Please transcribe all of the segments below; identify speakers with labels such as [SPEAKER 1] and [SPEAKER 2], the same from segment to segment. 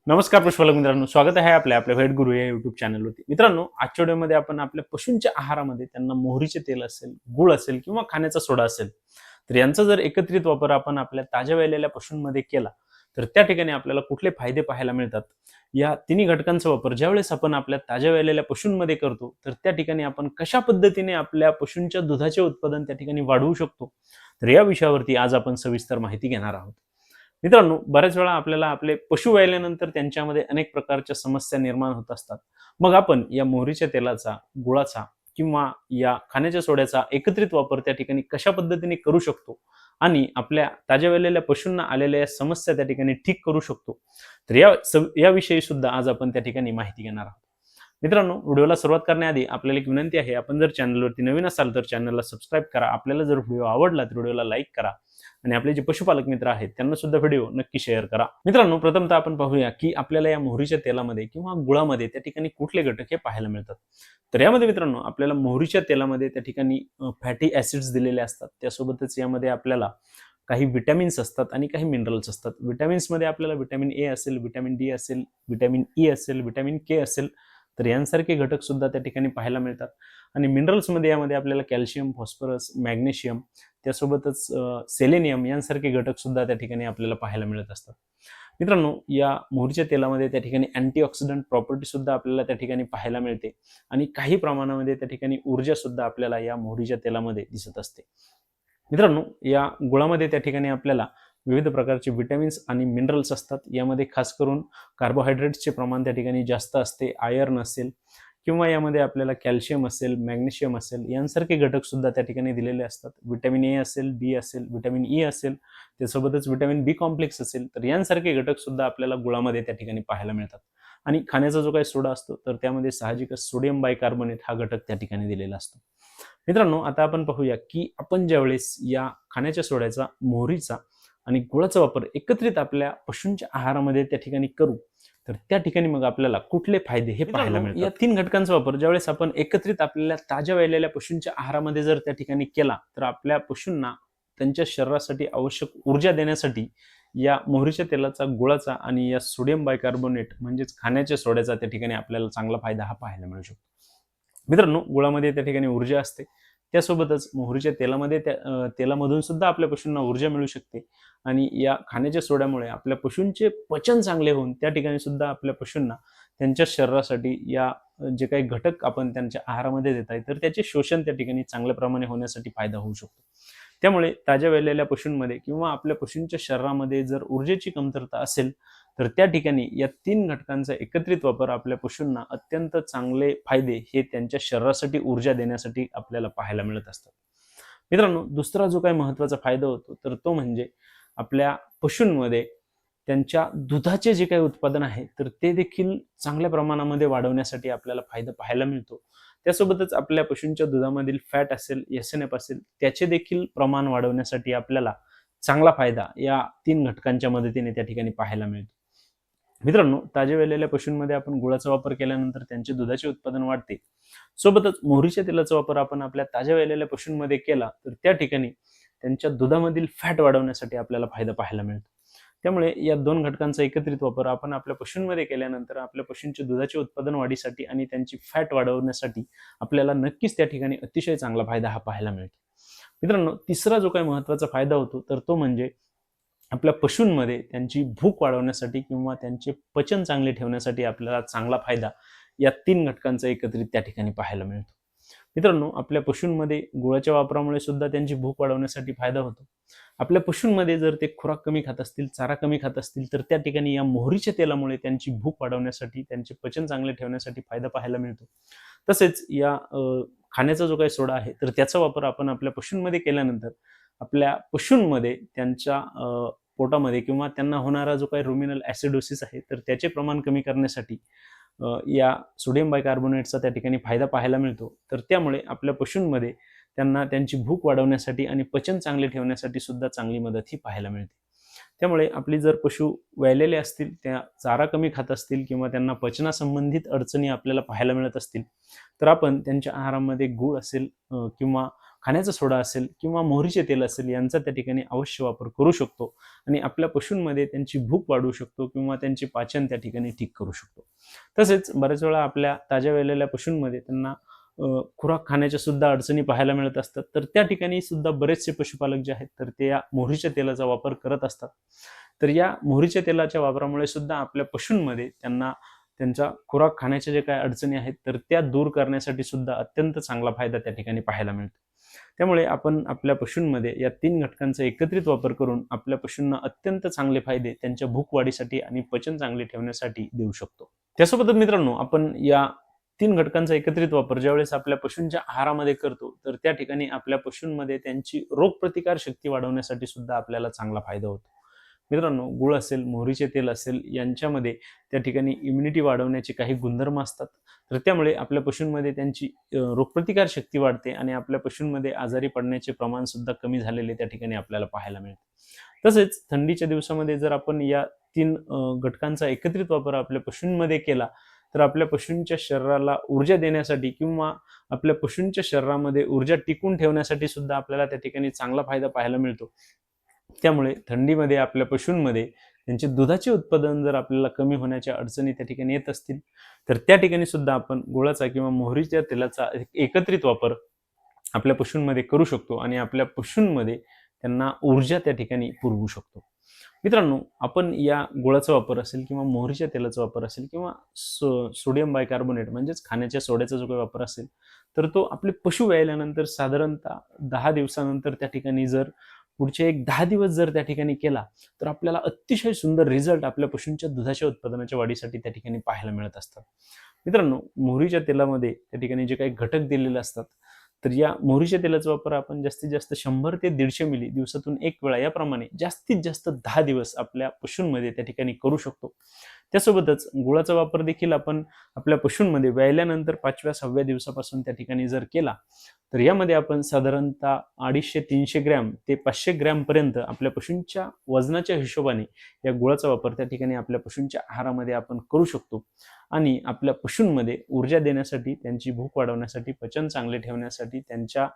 [SPEAKER 1] नमस्कार पुष्पालक मित्रांनो, स्वागत आहे आपल्या व्हेट गुरु या युट्यूब चॅनलवरती. मित्रांनो, आजच्या व्हिडिओमध्ये आपण आपल्या पशूंच्या आहारामध्ये त्यांना मोहरीचे तेल असेल, गूळ असेल किंवा खाण्याचा सोडा असेल, तर यांचा जर एकत्रित वापर आपण आपल्या ताज्या वेलेल्या पशूंमध्ये केला, तर त्या ठिकाणी आपल्याला कुठले फायदे पाहायला मिळतात. या तिन्ही घटकांचा वापर ज्यावेळेस आपण आपल्या ताज्या वेलेल्या पशूंमध्ये करतो, तर त्या ठिकाणी आपण कशा पद्धतीने आपल्या पशूंच्या दुधाचे उत्पादन त्या ठिकाणी वाढवू शकतो. तर या विषयावरती आज आपण सविस्तर माहिती घेणार आहोत. मित्रांनो, बऱ्याच वेळा आपल्याला आपले पशु व्याल्यानंतर त्यांच्यामध्ये अनेक प्रकारच्या समस्या निर्माण होत असतात. मग आपण या मोहरीच्या तेलाचा, गुळाचा किंवा या खाण्याच्या सोड्याचा एकत्रित वापर त्या ठिकाणी कशा पद्धतीने करू शकतो आणि आपल्या ताज्या वेलेल्या पशूंना आलेल्या या समस्या त्या ठिकाणी ठीक करू शकतो. तर याविषयी सुद्धा आज आपण त्या ठिकाणी माहिती घेणार आहोत. मित्रांनो, व्हिडिओला सुरुवात करण्याआधी आपल्याला एक विनंती आहे, आपण जर चॅनलवरती नवीन असाल तर चॅनलला सबस्क्राईब करा. आपल्याला जर व्हिडिओ आवडला तर व्हिडिओला लाईक करा आणि आपले जे पशुपालक मित्र आहेत त्यांना सुद्धा व्हिडिओ नक्की शेअर करा. मित्रांनो, प्रथमतः आपण पाहूया की आपल्याला या मोहरीच्या तेलामध्ये किंवा गुळामध्ये त्या ठिकाणी कुठले घटक हे पाहायला मिळतात. तर यामध्ये मित्रांनो, आपल्याला मोहरीच्या तेलामध्ये त्या ठिकाणी फॅटी ऍसिड्स दिलेले असतात. त्यासोबतच यामध्ये आपल्याला काही विटॅमिन्स असतात आणि काही मिनरल्स असतात. विटॅमिन्समध्ये आपल्याला विटॅमिन ए असेल, विटॅमिन डी असेल, विटॅमिन ई असेल, विटॅमिन के असेल, तर यांसारखे घटक सुद्धा त्या ठिकाणी पाहायला मिळतात. आणि मिनरल्समध्ये यामध्ये आपल्याला कॅल्शियम, फॉस्फरस, मॅग्नेशियम, त्यासोबतच सेलेनियम यांसारखे घटक सुद्धा त्या ठिकाणी आपल्याला पाहायला मिळत असतात. मित्रांनो, या मोहरीच्या तेलामध्ये त्या ठिकाणी अँटीऑक्सिडंट प्रॉपर्टी सुद्धा आपल्याला त्या ठिकाणी पाहायला मिळते आणि काही प्रमाणामध्ये त्या ठिकाणी ऊर्जा सुद्धा आपल्याला या मोहरीच्या तेलामध्ये दिसत असते. मित्रांनो, या गुळामध्ये त्या ठिकाणी आपल्याला विविध प्रकारचे विटॅमिन्स आणि मिनरल्स असतात. यामध्ये खास करून कार्बोहायड्रेट्सचे प्रमाण त्या ठिकाणी जास्त असते. आयर्न असेल किंवा यामध्ये आपल्याला कॅल्शियम असेल, मॅग्नेशियम असेल यांसारखे घटक सुद्धा त्या ठिकाणी दिलेले असतात. विटॅमिन ए असेल, बी असेल, विटॅमिन ई असेल, त्यासोबतच विटॅमिन बी कॉम्प्लेक्स असेल, तर यांसारखे घटक सुद्धा आपल्याला गुळामध्ये त्या ठिकाणी पाहायला मिळतात. आणि खाण्याचा जो काही सोडा असतो तर त्यामध्ये साहजिकच सोडियम बायकार्बोनेट हा घटक त्या ठिकाणी दिलेला असतो. मित्रांनो, आता आपण पाहूया की आपण ज्यावेळेस या खाण्याच्या सोड्याचा, मोहरीचा आणि गुळाचा वापर एकत्रित आपल्या पशूंच्या आहारामध्ये त्या ठिकाणी करू, तर त्या ठिकाणी मग आपल्याला कुठले फायदे हे पाहायला मिळतात. या 3 घटकांचा वापर ज्यावेळेस आपण एकत्रित आपल्या ताज्या वेलेल्या पशूंच्या आहारामध्ये जर त्या ठिकाणी केला, तर आपल्या पशूंना त्यांच्या शरीरासाठी आवश्यक ऊर्जा देण्यासाठी या मोहरीच्या तेलाचा, गुळाचा आणि या सोडियम बायकार्बोनेट म्हणजेच खाण्याच्या सोड्याचा त्या ठिकाणी आपल्याला चांगला फायदा हा पाहायला मिळू शकतो. मित्रांनो, गुळामध्ये त्या ठिकाणी ऊर्जा असते. त्यासोबतच मोहरीच्या तेलामध्ये तेलामधून सुद्धा आपल्या पशूंना ऊर्जा मिळू शकते आणि या खाण्याच्या सोड्यामुळे आपल्या पशूंचे पचन चांगले होऊन त्या ठिकाणी सुद्धा आपल्या पशूंना त्यांच्या शरीरासाठी या जे काही घटक आपण त्यांच्या आहारामध्ये देत आहे तर त्याचे शोषण त्या ठिकाणी चांगल्या प्रमाणे होण्यासाठी फायदा होऊ शकतो. त्यामुळे ताज्या वेलेल्या पशूंमध्ये किंवा आपल्या पशूंच्या शरीरामध्ये जर ऊर्जेची कमतरता असेल, तर त्या ठिकाणी या 3 घटकांचा एकत्रित वापर आपल्या पशूंना अत्यंत चांगले फायदे हे त्यांच्या शरीरासाठी ऊर्जा देण्यासाठी आपल्याला पाहायला मिळत असतात. मित्रांनो, दुसरा जो काही महत्त्वाचा फायदा होतो तर तो म्हणजे आपल्या पशूंमध्ये त्यांच्या दुधाचे जे काही उत्पादन आहे तर ते देखील चांगल्या प्रमाणामध्ये वाढवण्यासाठी आपल्याला फायदा पाहायला मिळतो. त्यासोबतच आपल्या पशूंच्या दुधामधील फॅट असेल, एस-एन-एफ असेल, त्याचे देखील प्रमाण वाढवण्यासाठी आपल्याला चांगला फायदा या 3 घटकांच्या मदतीने त्या ठिकाणी पाहायला मिळतो. मित्रांनो, ताज्या वेलेल्या पशूंमध्ये आपण गुळाचा वापर केल्यानंतर त्यांचे दुधाचे उत्पादन वाढते. सोबतच मोहरीच्या तेलाचा वापर आपण आपल्या ताज्या वेलेल्या पशूंमध्ये केला, तर त्या ठिकाणी त्यांच्या दुधामधील फॅट वाढवण्यासाठी आपल्याला फायदा पाहायला मिळतो. त्यामुळे या 2 घटकांचा एकत्रित वापर आपण आपल्या पशूंमध्ये केल्यानंतर आपल्या पशूंचे दुधाचे उत्पादन वाढीसाठी आणि त्यांची फॅट वाढवण्यासाठी आपल्याला नक्कीच त्या ठिकाणी अतिशय चांगला फायदा हा पाहायला मिळतो. मित्रांनो, तिसरा जो काही महत्त्वाचा फायदा होतो तर तो म्हणजे आपल्या पशूंमध्ये त्यांची भूक वाढवण्यासाठी किंवा त्यांचे पचन चांगले ठेवण्यासाठी आपल्याला चांगला फायदा या 3 घटकांचा एकत्रित त्या ठिकाणी पाहायला मिळतो. मित्रांनो, आपल्या पशूंमध्ये गुळाच्या वापरामुळे सुद्धा त्यांची भूक वाढवण्यासाठी फायदा होतो. आपल्या पशूंमध्ये जर ते खुराक कमी खात असतील, चारा कमी खात असतील, तर त्या ठिकाणी या मोहरीच्या तेलामुळे त्यांची भूक वाढवण्यासाठी, त्यांचे पचन चांगले ठेवण्यासाठी फायदा पाहायला मिळतो. तसेच या खाण्याचा जो काही सोडा आहे तर त्याचा वापर आपण आपल्या पशूंमध्ये केल्यानंतर आपल्या पशूंमध्ये त्यांच्या पोटामध्ये किंवा त्यांना होणारा जो काही रुमिनल ॲसिडोसिस आहे तर त्याचे प्रमाण कमी करण्यासाठी या सोडियम बायकार्बोनेटचा त्या ठिकाणी फायदा पाहायला मिळतो. तर त्यामुळे आपल्या पशूंमध्ये त्यांना त्यांची भूक वाढवण्यासाठी आणि पचन चांगले ठेवण्यासाठी सुद्धा चांगली मदत ही पाहायला मिळते. त्यामुळे आपली जर पशु व्यालेले असतील, त्या चारा कमी खात असतील किंवा त्यांना पचनासंबंधित अडचणी आपल्याला पाहायला मिळत असतील, तर आपण त्यांच्या आहारामध्ये गूळ असेल किंवा खाण्याचा सोडा असेल किंवा मोहरीचे तेल असेल यांचा त्या ठिकाणी अवश्य वापर करू शकतो आणि आपल्या पशूंमध्ये त्यांची भूक वाढवू शकतो किंवा त्यांचे पाचन त्या ठिकाणी ठीक करू शकतो. तसेच बऱ्याच वेळा आपल्या ताज्या वेलेल्या पशूंमध्ये त्यांना खुराक खाण्याच्या सुद्धा अडचणी पाहायला मिळत असतात. तर त्या ठिकाणी सुद्धा बरेचसे पशुपालक जे आहेत तर ते या मोहरीच्या तेलाचा वापर करत असतात. तर या मोहरीच्या तेलाच्या वापरामुळे सुद्धा आपल्या पशूंमध्ये त्यांना त्यांच्या खुराक खाण्याच्या जे काही अडचणी आहेत तर त्या दूर करण्यासाठी सुद्धा अत्यंत चांगला फायदा त्या ठिकाणी पाहायला मिळतो. त्यामुळे आपण आपल्या पशूंमध्ये या 3 घटकांचा एकत्रित वापर करून आपल्या पशूंना अत्यंत चांगले फायदे त्यांच्या भूक वाढीसाठी आणि पचन चांगले ठेवण्यासाठी देऊ शकतो. त्यासोबतच मित्रांनो, आपण या 3 घटकांचा एकत्रित वापर ज्यावेळेस आपल्या पशूंच्या आहारामध्ये करतो, तर त्या ठिकाणी आपल्या पशूंमध्ये त्यांची रोगप्रतिकार शक्ती वाढवण्यासाठी सुद्धा आपल्याला चांगला फायदा होतो. मित्रांनो, गूळ असेल, मोहरीचे तेल असेल यांच्यामध्ये त्या ठिकाणी इम्युनिटी वाढवण्याचे काही गुणधर्म असतात. तर त्यामुळे आपल्या पशूंमध्ये त्यांची रोगप्रतिकार शक्ती वाढते आणि आपल्या पशूंमध्ये आजारी पडण्याचे प्रमाण सुद्धा कमी झालेले त्या ठिकाणी आपल्याला पाहायला मिळते. तसेच थंडीच्या दिवसामध्ये जर आपण या 3 घटकांचा एकत्रित वापर आपल्या पशूंमध्ये केला, तर आपल्या पशूंच्या शरीराला ऊर्जा देण्यासाठी किंवा आपल्या पशूंच्या शरीरामध्ये ऊर्जा टिकून ठेवण्यासाठी सुद्धा आपल्याला त्या ठिकाणी चांगला फायदा पाहायला मिळतो. त्यामुळे थंडीमध्ये आपल्या पशूंमध्ये त्यांचे दुधाचे उत्पादन जर आपल्याला कमी होण्याच्या अडचणी त्या ठिकाणी येत असतील, तर त्या ठिकाणी सुद्धा आपण गुळाचा किंवा मोहरीच्या तेलाचा एकत्रित वापर आपल्या पशूंमध्ये करू शकतो आणि आपल्या पशूंमध्ये त्यांना ऊर्जा त्या ठिकाणी पुरवू शकतो. मित्रांनो, आपण या गुळाचा वापर असेल किंवा मोहरीच्या तेलाचा वापर असेल किंवा सोडियम बायकार्बोनेट म्हणजेच खाण्याच्या सोड्याचा जो काही वापर असेल, तर तो आपले पशु व्याल्यानंतर साधारणतः 10 दिवसानंतर त्या ठिकाणी जर पुढचे एक 10 दिवस जर त्या ठिकाणी केला, तर आपल्याला अतिशय सुंदर रिझल्ट आपल्या पशूंच्या दुधाच्या उत्पादनाच्या वाढीसाठी त्या ठिकाणी पाहायला मिळत असतात. मित्रांनो, मोहरीच्या तेलामध्ये त्या ठिकाणी जे काही घटक दिलेले असतात, तर या मोहरीच्या तेलाचा वापर आपण जास्तीत जास्त 100 ते 150 मिली दिवसातून 1 वेळा याप्रमाणे जास्तीत जास्त 10 दिवस आपल्या पशूंमध्ये त्या ठिकाणी करू शकतो. त्यासोबतच गुळाचा वापर देखील आपण आपल्या पशूंमध्ये व्याल्यानंतर 5व्या-6व्या दिवसापासून त्या ठिकाणी जर केला, तर यामध्ये आपण साधारणतः 250-300 ग्रॅम ते 500 ग्रॅम पर्यंत आपल्या पशूंच्या वजनाच्या हिशोबाने या गुळाचा वापर त्या ठिकाणी आपल्या पशूंच्या आहारामध्ये आपण करू शकतो आणि आपल्या पशूंमध्ये ऊर्जा देण्यासाठी, त्यांची भूक वाढवण्यासाठी, पचन चांगले ठेवण्यासाठी, त्यांच्या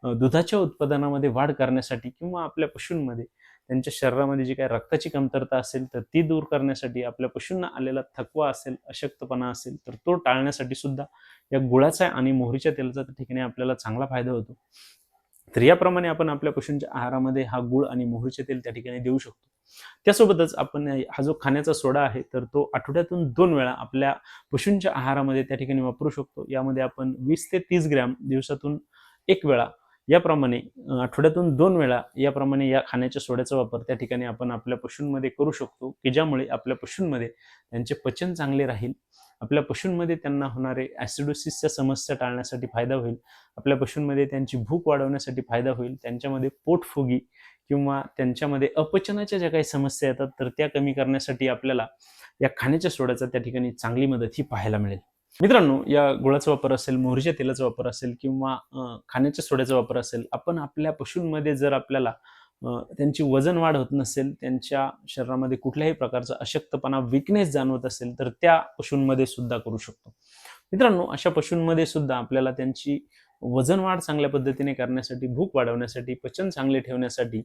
[SPEAKER 1] दुधाच्या उत्पादनामध्ये वाढ करण्यासाठी किंवा आपल्या पशूंमध्ये त्यांच्या शरीरामध्ये जी काही रक्ताची कमतरता असेल तर ती दूर करण्यासाठी, आपल्या पशूंना आलेला थकवा असेल, अशक्तपणा असेल तर तो टाळण्यासाठी सुद्धा या गुळाचा आणि मोहरीच्या तेलाचा त्या ठिकाणी आपल्याला चांगला फायदा होतो. तर याप्रमाणे आपण आपल्या पशूंच्या आहारामध्ये हा गूळ आणि मोहरीचे तेल त्या ठिकाणी देऊ शकतो. त्यासोबतच आपण हा जो खाण्याचा सोडा आहे तर तो आठवड्यातून 2 वेळा आपल्या पशूंच्या आहारामध्ये त्या ठिकाणी वापरू शकतो. यामध्ये आपण 20 ते 30 ग्रॅम दिवसातून 1 वेळा याप्रमाणे आठवड्यातून 2 वेळा याप्रमाणे या खाण्याच्या सोड्याचा वापर त्या ठिकाणी आपण आपल्या पशूंमध्ये करू शकतो, की ज्यामुळे आपल्या पशूंमध्ये त्यांचे पचन चांगले राहील. आपल्या पशूंमध्ये त्यांना होणारे ॲसिडोसिसच्या समस्या टाळण्यासाठी फायदा होईल. आपल्या पशूंमध्ये त्यांची भूक वाढवण्यासाठी फायदा होईल. त्यांच्यामध्ये पोटफुगी किंवा त्यांच्यामध्ये अपचनाच्या ज्या काही समस्या येतात, तर त्या कमी करण्यासाठी आपल्याला या खाण्याच्या सोड्याचा त्या ठिकाणी चांगली मदत ही पाहायला मिळेल. मित्रांनो, या गुळाचा वापर असेल, मोहरीच्या तेलाचा वापर असेल किंवा खाण्याच्या सोड्याचा वापर असेल, आपण आपल्या पशूंमध्ये जर आपल्याला त्यांची वजन वाढ होत नसेल, त्यांच्या शरीरामध्ये कुठल्याही प्रकारचा अशक्तपणा, वीकनेस जाणवत असेल, तर त्या पशूंमध्ये सुद्धा करू शकतो. मित्रांनो, अशा पशूंमध्ये सुद्धा आपल्याला त्यांची वजन वाढ चांगल्या पद्धतीने करण्यासाठी, भूक वाढवण्यासाठी, पचन चांगले ठेवण्यासाठी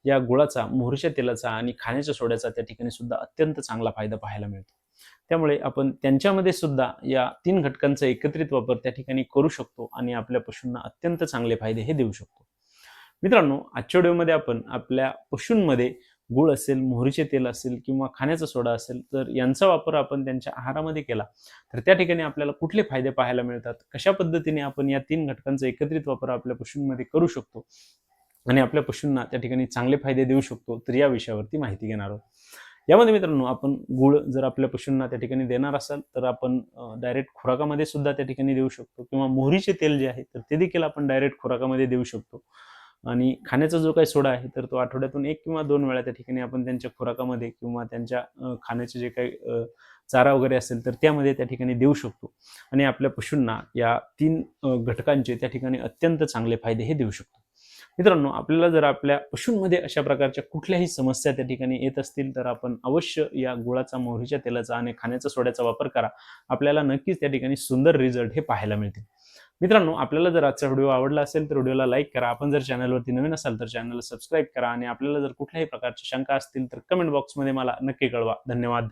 [SPEAKER 1] या गुळाचा, मोहरीच्या तेलाचा आणि खाण्याच्या सोड्याचा त्या ठिकाणी सुद्धा अत्यंत चांगला फायदा पाहायला मिळतो. त्यामुळे आपण त्यांच्यामध्ये सुद्धा या 3 घटकांचा एकत्रित वापर त्या ठिकाणी करू शकतो आणि आपल्या पशूंना अत्यंत चांगले फायदे हे देऊ शकतो. मित्रांनो, आजच्या व्हिडिओमध्ये आपण आपल्या पशूंमध्ये गूळ असेल, मोहरीचे तेल असेल किंवा खाण्याचा सोडा असेल, तर यांचा वापर आपण त्यांच्या आहारामध्ये केला, तर त्या ठिकाणी आपल्याला कुठले फायदे पाहायला मिळतात, कशा पद्धतीने आपण या 3 घटकांचा एकत्रित वापर आपल्या पशूंमध्ये करू शकतो आणि आपल्या पशूंना त्या ठिकाणी चांगले फायदे देऊ शकतो, तर या विषयावरती माहिती घेणार आहोत. यामध्ये मित्रांनो, आपण गूळ जर आपल्या पशूंना त्या ठिकाणी देणार असाल, तर आपण डायरेक्ट खुराकामध्ये सुद्धा त्या ठिकाणी देऊ शकतो किंवा मोहरीचे तेल जे आहे, तर ते देखील आपण डायरेक्ट खुराकामध्ये देऊ शकतो. आणि खाण्याचा जो काही सोडा आहे, तर तो आठवड्यातून 1 किंवा 2 वेळा त्या ठिकाणी आपण त्यांच्या खुराकामध्ये किंवा त्यांच्या खाण्याचे जे काही चारा वगैरे असेल, तर त्यामध्ये त्या ठिकाणी देऊ शकतो आणि आपल्या पशूंना या 3 घटकांचे त्या ठिकाणी अत्यंत चांगले फायदे हे देऊ शकतो. मित्रांनो, आपल्याला जर आपल्या पशूंमध्ये अशा प्रकारच्या कुठल्याही समस्या त्या ठिकाणी येत असतील, तर आपण अवश्य या गुळाचा, मोहरीच्या तेलाचा आणि खाण्याच्या सोड्याचा वापर करा. आपल्याला नक्कीच त्या ठिकाणी सुंदर रिझल्ट हे पाहायला मिळतील. मित्रांनो, आपल्याला जर आजचा व्हिडिओ आवडला असेल तर व्हिडिओला लाईक करा. आपण जर चॅनलवरती नवीन असाल तर चॅनलला सबस्क्राईब करा आणि आपल्याला जर कुठल्याही प्रकारच्या शंका असतील तर कमेंट बॉक्समध्ये मला नक्की कळवा. धन्यवाद.